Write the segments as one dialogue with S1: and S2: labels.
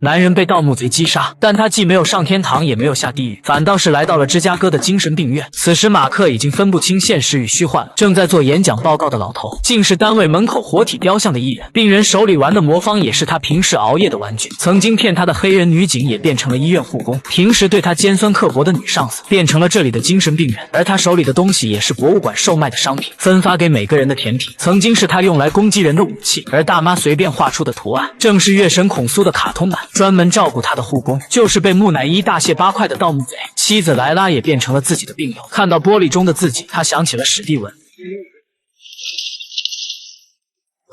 S1: 男人被盗墓贼击杀，但他既没有上天堂，也没有下地狱，反倒是来到了芝加哥的精神病院。此时马克已经分不清现实与虚幻了。正在做演讲报告的老头，竟是单位门口活体雕像的艺人。病人手里玩的魔方也是他平时熬夜的玩具。曾经骗他的黑人女警也变成了医院护工，平时对他尖酸刻薄的女上司变成了这里的精神病人。而他手里的东西也是博物馆售卖的商品，分发给每个人的甜品，曾经是他用来攻击人的武器。而大妈随便画出的图案，正是月神孔苏的卡通版。专门照顾他的护工，就是被木乃伊大卸八块的盗墓贼。妻子莱拉也变成了自己的病友。看到玻璃中的自己，他想起了史蒂文。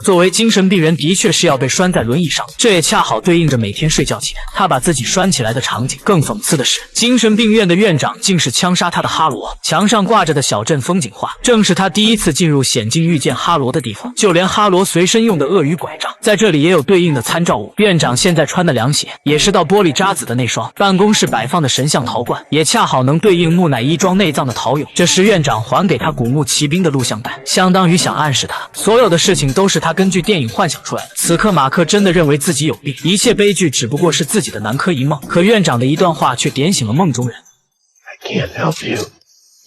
S1: 作为精神病人，的确是要被拴在轮椅上，这也恰好对应着每天睡觉前他把自己拴起来的场景。更讽刺的是，精神病院的院长竟是枪杀他的哈罗。墙上挂着的小镇风景画，正是他第一次进入险境遇见哈罗的地方。就连哈罗随身用的鳄鱼拐杖，在这里也有对应的参照物。院长现在穿的凉鞋，也是到玻璃渣子的那双。办公室摆放的神像陶罐，也恰好能对应木乃伊装内脏的陶俑。这时院长还给他古墓奇兵的录像带，相当于想暗示他，所有的事情都是他根据电影幻想出来的。此刻马克真的认为自己有病，一切悲剧只不过是自己的南柯一梦。可院长的一段话却点醒了梦中人。
S2: I can't help you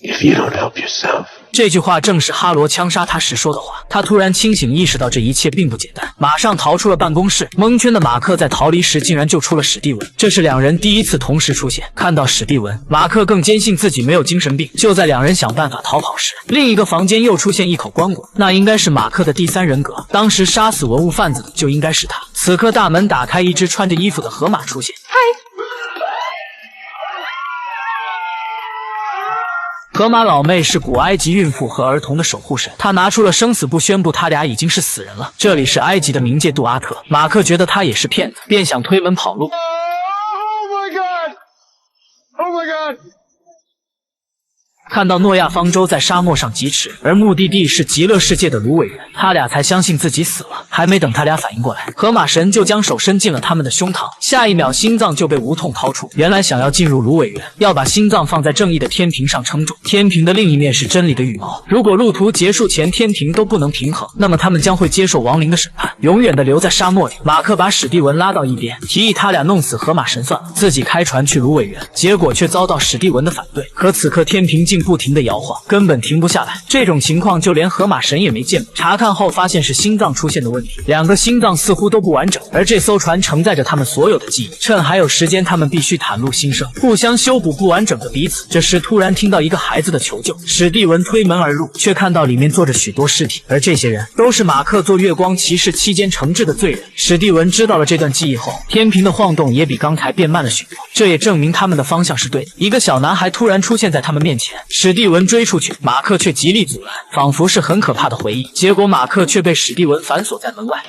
S2: if you don't help yourself.
S1: 这句话正是哈罗枪杀他时说的话。他突然清醒，意识到这一切并不简单，马上逃出了办公室。蒙圈的马克在逃离时竟然救出了史蒂文，这是两人第一次同时出现。看到史蒂文，马克更坚信自己没有精神病。就在两人想办法逃跑时，另一个房间又出现一口棺椁，那应该是马克的第三人格。当时杀死文物贩子的就应该是他。此刻大门打开，一只穿着衣服的河马出现。河马老妹是古埃及孕妇和儿童的守护神，她拿出了生死簿，宣布他俩已经是死人了。这里是埃及的冥界杜阿特，马克觉得他也是骗子，便想推门跑路。
S3: Oh my god! Oh my god!
S1: 看到诺亚方舟在沙漠上疾驰，而目的地是极乐世界的芦苇园，他俩才相信自己死了。还没等他俩反应过来，河马神就将手伸进了他们的胸膛，下一秒心脏就被无痛掏出。原来想要进入芦苇园，要把心脏放在正义的天平上称重，天平的另一面是真理的羽毛。如果路途结束前天平都不能平衡，那么他们将会接受亡灵的审判，永远的留在沙漠里。马克把史蒂文拉到一边，提议他俩弄死河马神算了，自己开船去芦苇园。结果却遭到史蒂文的反对。可此刻天平竟不停地摇晃，根本停不下来。这种情况就连河马神也没见过。查看后发现是心脏出现的问题，两个心脏似乎都不完整，而这艘船承载着他们所有的记忆。趁还有时间，他们必须袒露心声，互相修补不完整的彼此。这时突然听到一个孩子的求救，史蒂文推门而入，却看到里面坐着许多尸体，而这些人都是马克做月光骑士期间惩治的罪人。史蒂文知道了这段记忆后，天平的晃动也比刚才变慢了许多，这也证明他们的方向是对的。一个小男孩突然出现在他们面前，史蒂文追出去，马克却极力阻拦，仿佛是很可怕的回忆。结果马克却被史蒂文反锁在门外。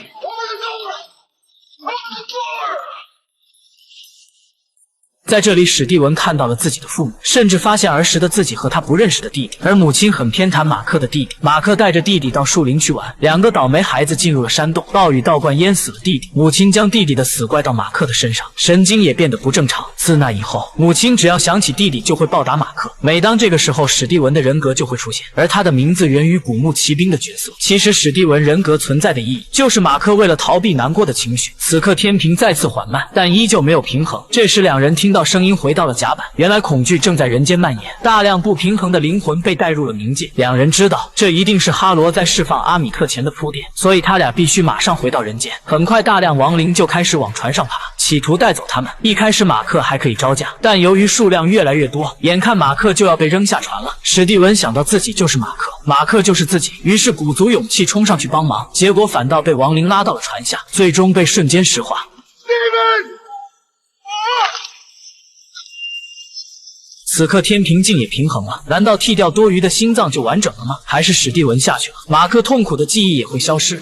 S1: 在这里，史蒂文看到了自己的父母，甚至发现儿时的自己和他不认识的弟弟，而母亲很偏袒马克的弟弟。马克带着弟弟到树林去玩，两个倒霉孩子进入了山洞，暴雨倒灌淹死了弟弟。母亲将弟弟的死怪到马克的身上，神经也变得不正常。自那以后，母亲只要想起弟弟就会报答马克。每当这个时候，史蒂文的人格就会出现，而他的名字源于古墓奇兵的角色。其实史蒂文人格存在的意义，就是马克为了逃避难过的情绪。此刻天平再次缓慢，但依旧没有平衡。这时两人听到声音回到了甲板，原来恐惧正在人间蔓延，大量不平衡的灵魂被带入了冥界。两人知道这一定是哈罗在释放阿米特前的铺垫，所以他俩必须马上回到人间。很快大量亡灵就开始往船上爬，企图带走他们。一开始马克还可以招架，但由于数量越来越多，眼看马克就要被扔下船了。史蒂文想到自己就是马克，马克就是自己，于是鼓足勇气冲上去帮忙，结果反倒被亡灵拉到了船下，最终被瞬间石化。此刻天平竟也平衡了，难道剃掉多余的心脏就完整了吗？还是史蒂文下去了，马克痛苦的记忆也会消失？